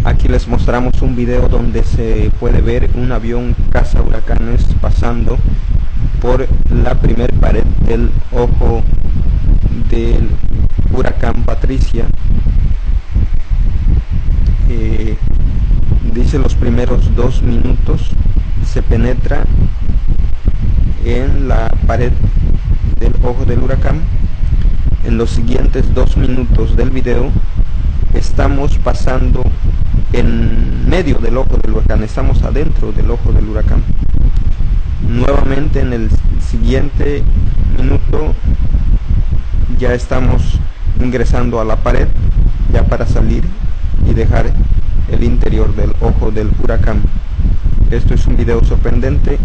Aquí les mostramos un video donde se puede ver un avión caza huracanes pasando por la primer pared del ojo del huracán Patricia. Dice los primeros 2 minutos se penetra en la pared del ojo del huracán. En los siguientes 2 minutos del video estamos pasando en medio del ojo del huracán, estamos adentro del ojo del huracán. Nuevamente en el siguiente minuto ya estamos ingresando a la pared, ya para salir y dejar el interior del ojo del huracán. Esto es un video sorprendente.